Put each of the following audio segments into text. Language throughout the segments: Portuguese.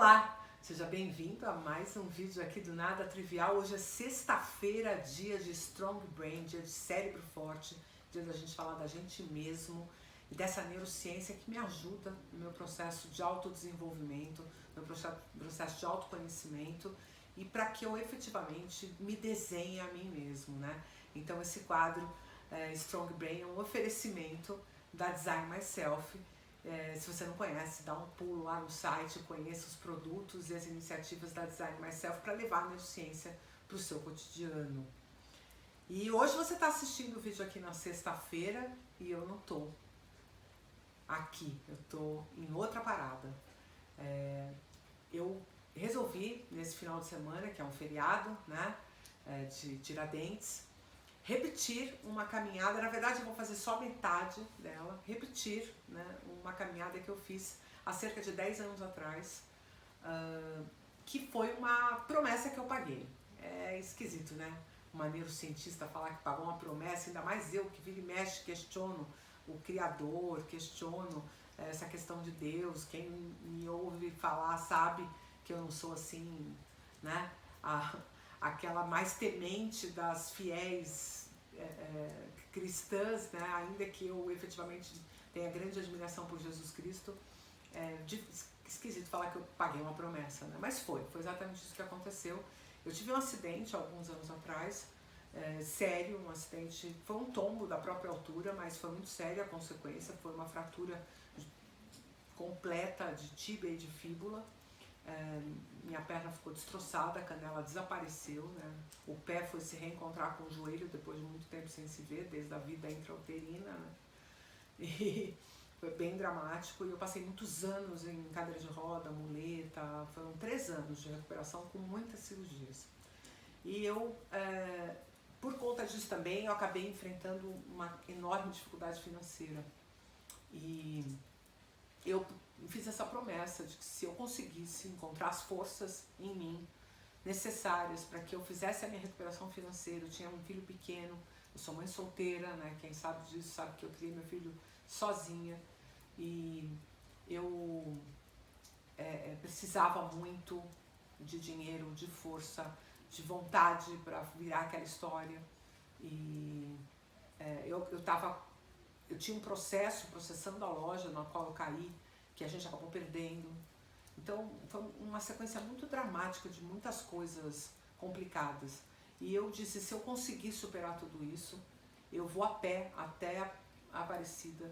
Olá, seja bem-vindo a mais um vídeo aqui do Nada Trivial. Hoje é sexta-feira, dia de Strong Brain, dia de cérebro forte, dia da gente falar da gente mesmo e dessa neurociência que me ajuda no meu processo de autodesenvolvimento, no meu processo de autoconhecimento e para que eu efetivamente me desenhe a mim mesmo, né? Então esse quadro Strong Brain é um oferecimento da Design Myself. Se você não conhece, dá um pulo lá no site, conheça os produtos e as iniciativas da Design Myself para levar a neurociência para o seu cotidiano. E hoje você está assistindo o vídeo aqui na sexta-feira e eu não estou aqui, eu estou em outra parada. Eu resolvi, nesse final de semana, que é um feriado, né, de Tiradentes, repetir uma caminhada. Na verdade eu vou fazer só metade dela, repetir, né, uma caminhada que eu fiz há cerca de 10 anos atrás, que foi uma promessa que eu paguei. É esquisito, né? Uma neurocientista falar que pagou uma promessa, ainda mais eu que vira e mexe, questiono o Criador, questiono essa questão de Deus. Quem me ouve falar sabe que eu não sou assim, né? Aquela mais temente das fiéis cristãs, né? Ainda que eu efetivamente tenha grande admiração por Jesus Cristo, esquisito falar que eu paguei uma promessa, né? Mas foi exatamente isso que aconteceu. Eu tive um acidente alguns anos atrás, sério, um acidente, foi um tombo da própria altura, mas foi muito séria a consequência, foi uma fratura completa de tíbia e de fíbula. Minha perna ficou destroçada, a canela desapareceu, né? O pé foi se reencontrar com o joelho depois de muito tempo sem se ver, desde a vida intrauterina, né? E foi bem dramático e eu passei muitos anos em cadeira de roda, muleta, foram 3 anos de recuperação com muitas cirurgias. E eu, por conta disso também, eu acabei enfrentando uma enorme dificuldade financeira. E eu fiz essa promessa de que se eu conseguisse encontrar as forças em mim necessárias para que eu fizesse a minha recuperação financeira. Eu tinha um filho pequeno, eu sou mãe solteira, né? Quem sabe disso sabe que eu criei meu filho sozinha e eu precisava muito de dinheiro, de força, de vontade para virar aquela história. E eu tinha um processo processando a loja na qual eu caí, que a gente acabou perdendo. Então foi uma sequência muito dramática de muitas coisas complicadas. E eu disse, se eu conseguir superar tudo isso, eu vou a pé até a Aparecida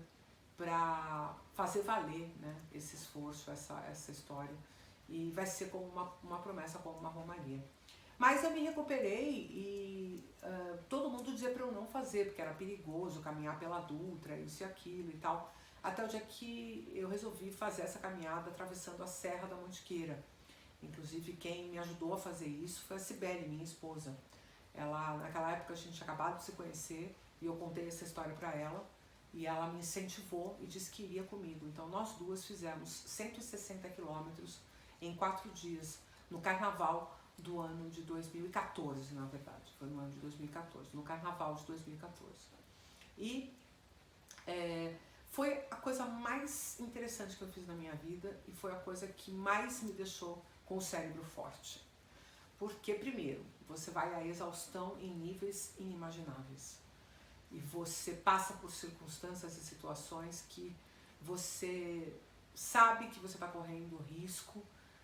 para fazer valer, né, esse esforço, essa história. E vai ser como uma promessa, como uma romaria. Mas eu me recuperei e todo mundo dizia para eu não fazer, porque era perigoso caminhar pela Dutra, isso e aquilo e tal. Até o dia que eu resolvi fazer essa caminhada atravessando a Serra da Mantiqueira. Inclusive quem me ajudou a fazer isso foi a Cibele, minha esposa. Ela, naquela época a gente tinha acabado de se conhecer e eu contei essa história para ela. E ela me incentivou e disse que iria comigo. Então nós duas fizemos 160 quilômetros em 4 dias, no carnaval do ano de 2014, na verdade. Foi no ano de 2014, no carnaval de 2014. E foi a coisa mais interessante que eu fiz na minha vida e foi a coisa que mais me deixou com o cérebro forte. Porque, primeiro, você vai à exaustão em níveis inimagináveis. E você passa por circunstâncias e situações que você sabe que você está correndo risco,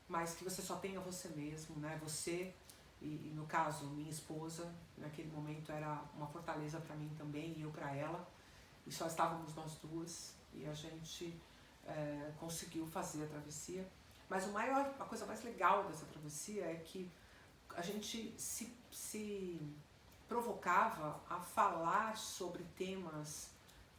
mas que você só tem a você mesmo, né? Você, e no caso, minha esposa, naquele momento era uma fortaleza para mim também, e eu para ela. E só estávamos nós duas e a gente conseguiu fazer a travessia. Mas a coisa mais legal dessa travessia é que a gente se provocava a falar sobre temas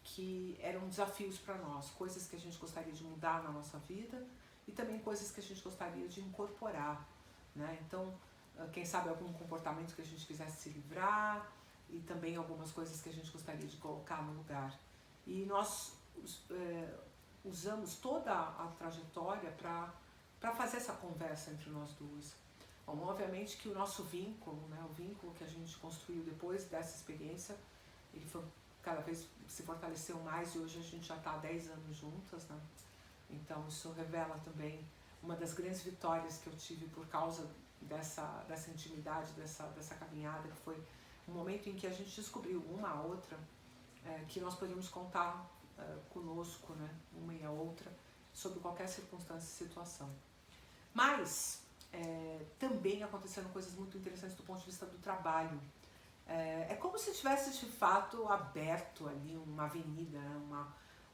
que eram desafios para nós, coisas que a gente gostaria de mudar na nossa vida e também coisas que a gente gostaria de incorporar, né? Então, quem sabe algum comportamento que a gente quisesse se livrar, e também algumas coisas que a gente gostaria de colocar no lugar. E nós usamos toda a trajetória para fazer essa conversa entre nós duas. Bom, obviamente que o nosso vínculo, né, o vínculo que a gente construiu depois dessa experiência, ele foi, cada vez se fortaleceu mais e hoje a gente já está há 10 anos juntas, né? Então isso revela também uma das grandes vitórias que eu tive por causa dessa intimidade, dessa caminhada, que foi um momento em que a gente descobriu uma a outra que nós podíamos contar conosco, né, uma e a outra, sobre qualquer circunstância e situação. Mas também aconteceram coisas muito interessantes do ponto de vista do trabalho. É como se tivesse de fato aberto ali uma avenida, né,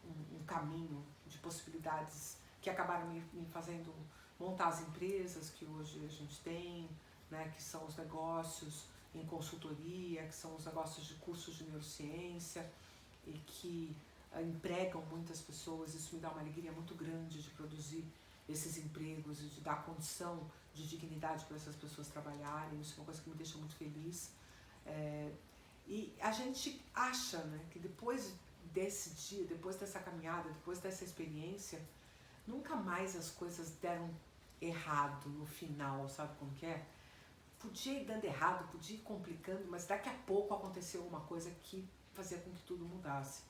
um caminho de possibilidades que acabaram me fazendo montar as empresas que hoje a gente tem, né, que são os negócios em consultoria, que são os negócios de cursos de neurociência e que empregam muitas pessoas. Isso me dá uma alegria muito grande de produzir esses empregos e de dar condição de dignidade para essas pessoas trabalharem. Isso é uma coisa que me deixa muito feliz. E a gente acha, né, que depois desse dia, depois dessa caminhada, depois dessa experiência, nunca mais as coisas deram errado no final, sabe como que é? Podia ir dando errado, podia ir complicando, mas daqui a pouco aconteceu uma coisa que fazia com que tudo mudasse.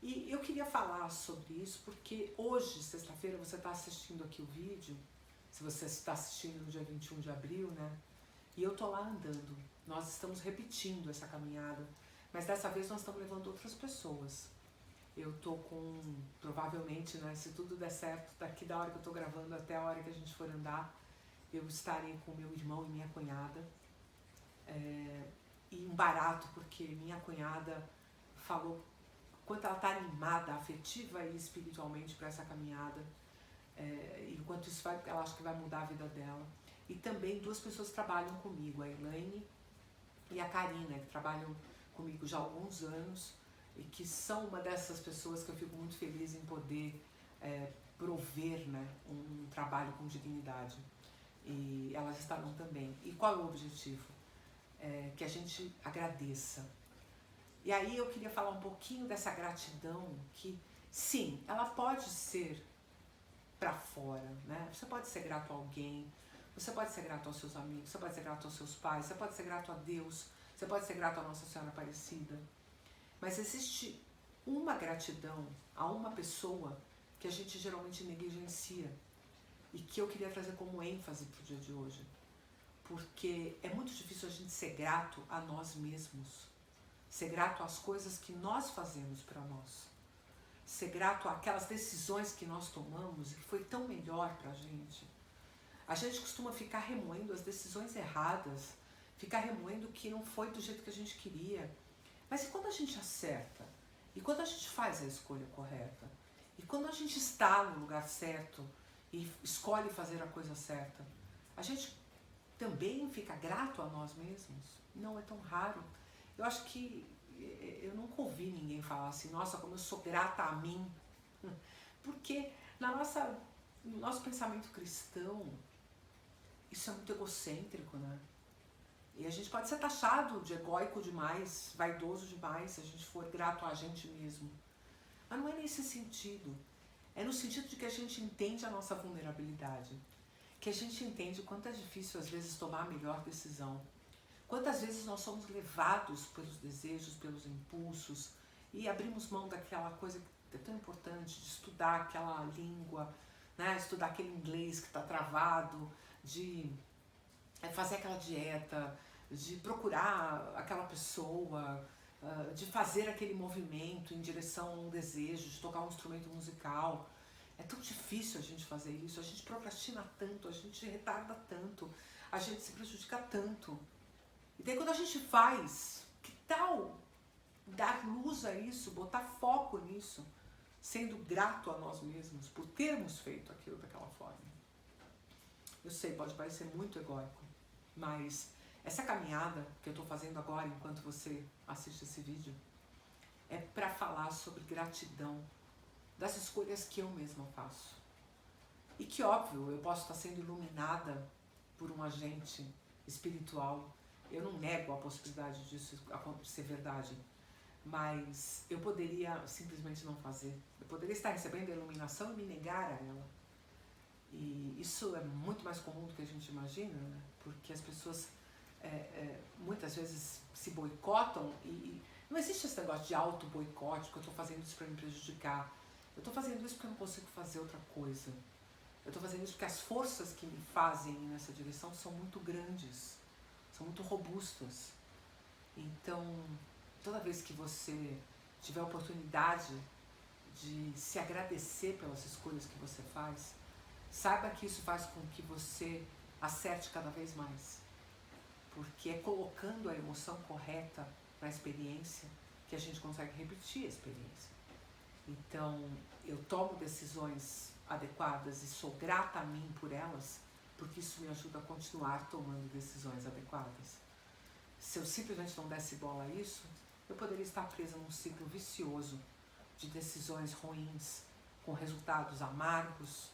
E eu queria falar sobre isso porque hoje, sexta-feira, você está assistindo aqui o vídeo, se você está assistindo no dia 21 de abril, né? E eu tô lá andando. Nós estamos repetindo essa caminhada, mas dessa vez nós estamos levando outras pessoas. Eu tô com, provavelmente, né, se tudo der certo, daqui da hora que eu tô gravando até a hora que a gente for andar, eu estarei com meu irmão e minha cunhada. E um barato, porque minha cunhada falou quanto ela está animada, afetiva e espiritualmente para essa caminhada. Enquanto isso ela acha que vai mudar a vida dela. E também duas pessoas trabalham comigo, a Elaine e a Karina, que trabalham comigo já há alguns anos e que são uma dessas pessoas que eu fico muito feliz em poder prover, né, um trabalho com dignidade. E elas estarão também. E qual é o objetivo? Que a gente agradeça. E aí eu queria falar um pouquinho dessa gratidão que, sim, ela pode ser para fora, né? Você pode ser grato a alguém, você pode ser grato aos seus amigos, você pode ser grato aos seus pais, você pode ser grato a Deus, você pode ser grato a Nossa Senhora Aparecida. Mas existe uma gratidão a uma pessoa que a gente geralmente negligencia e que eu queria trazer como ênfase para o dia de hoje. Porque é muito difícil a gente ser grato a nós mesmos, ser grato às coisas que nós fazemos para nós, ser grato àquelas decisões que nós tomamos e que foi tão melhor para a gente. A gente costuma ficar remoendo as decisões erradas, ficar remoendo que não foi do jeito que a gente queria. Mas e quando a gente acerta? E quando a gente faz a escolha correta? E quando a gente está no lugar certo e escolhe fazer a coisa certa? A gente também fica grato a nós mesmos? Não é tão raro. Eu acho que eu nunca ouvi ninguém falar assim, nossa, como eu sou grata a mim. Porque no nosso pensamento cristão, isso é muito egocêntrico, né? E a gente pode ser taxado de egóico demais, vaidoso demais, se a gente for grato a gente mesmo. Mas não é nesse sentido. É no sentido de que a gente entende a nossa vulnerabilidade. Que a gente entende o quanto é difícil, às vezes, tomar a melhor decisão. Quantas vezes nós somos levados pelos desejos, pelos impulsos e abrimos mão daquela coisa que é tão importante, de estudar aquela língua, né? Estudar aquele inglês que está travado, de fazer aquela dieta, de procurar aquela pessoa, de fazer aquele movimento em direção a um desejo, de tocar um instrumento musical. É tão difícil a gente fazer isso, a gente procrastina tanto, a gente retarda tanto, a gente se prejudica tanto. E daí quando a gente faz, que tal dar luz a isso, botar foco nisso, sendo grato a nós mesmos por termos feito aquilo daquela forma? Eu sei, pode parecer muito egóico, mas essa caminhada que eu estou fazendo agora, enquanto você assiste esse vídeo, é para falar sobre gratidão das escolhas que eu mesma faço. E que, óbvio, eu posso estar sendo iluminada por um agente espiritual. Eu não nego a possibilidade disso ser verdade, mas eu poderia simplesmente não fazer. Eu poderia estar recebendo a iluminação e me negar a ela. E isso é muito mais comum do que a gente imagina, né? Porque as pessoas muitas vezes se boicotam e não existe esse negócio de auto-boicote, que eu estou fazendo isso para me prejudicar. Eu estou fazendo isso porque eu não consigo fazer outra coisa. Eu estou fazendo isso porque as forças que me fazem ir nessa direção são muito grandes, são muito robustas. Então, toda vez que você tiver a oportunidade de se agradecer pelas escolhas que você faz, saiba que isso faz com que você acerte cada vez mais. Porque é colocando a emoção correta na experiência que a gente consegue repetir a experiência. Então, eu tomo decisões adequadas e sou grata a mim por elas, porque isso me ajuda a continuar tomando decisões adequadas. Se eu simplesmente não desse bola a isso, eu poderia estar presa num ciclo vicioso de decisões ruins, com resultados amargos,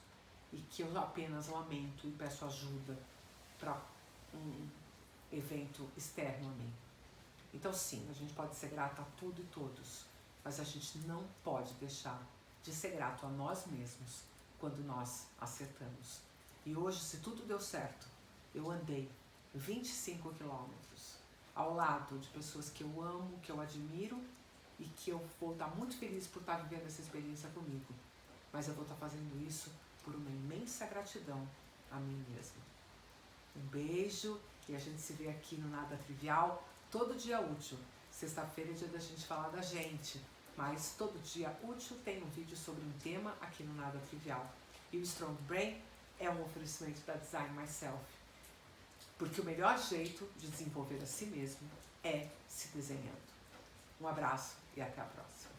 e que eu apenas lamento e peço ajuda para um evento externo a mim. Então sim, a gente pode ser grato a tudo e todos, mas a gente não pode deixar de ser grato a nós mesmos quando nós acertamos. E hoje, se tudo deu certo, eu andei 25 quilômetros ao lado de pessoas que eu amo, que eu admiro e que eu vou estar muito feliz por estar vivendo essa experiência comigo. Mas eu vou estar fazendo isso por uma imensa gratidão a mim mesma. Um beijo e a gente se vê aqui no Nada Trivial todo dia útil. Sexta-feira é dia da gente falar da gente, mas todo dia útil tem um vídeo sobre um tema aqui no Nada Trivial. E o Strong Brain é um oferecimento da Design Myself, porque o melhor jeito de desenvolver a si mesmo é se desenhando. Um abraço e até a próxima.